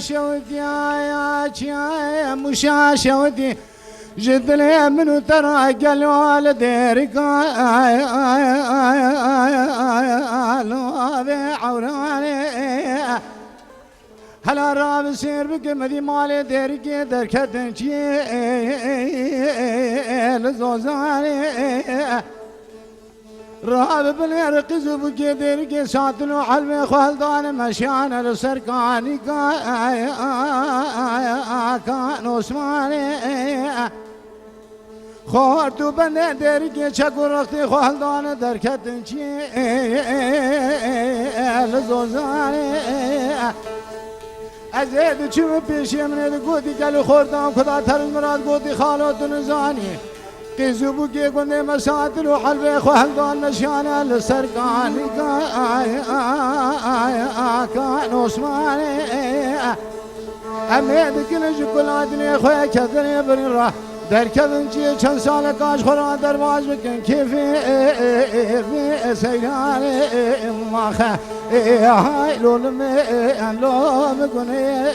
شودي يا مشاشودي جد لي منو ترى قال والدي رقاي عوراني هلا راب سير بقمدي مالي ديركي دركتن شي لزوزاني راب بالرقز بقي ديركي ساتلو حلمي خالدان مشيان لسركاني كان عثماني خوردو بنده درگی چکو رختی خالدان درکتن چی لزوزانی ازید چوب پیشی منید گودی گلو خوردم کدا ترز مراد گودی خالو دنزانی قیزو بگی گنده مساتل و حلوه خالدان نشانه لسرکانی کان عثمانی امید کنج کلادنی خواه کدنی برین راه در کدنچی چند سال کاش خورا درواز بکن کیفی سیران ماخه های لولم کنه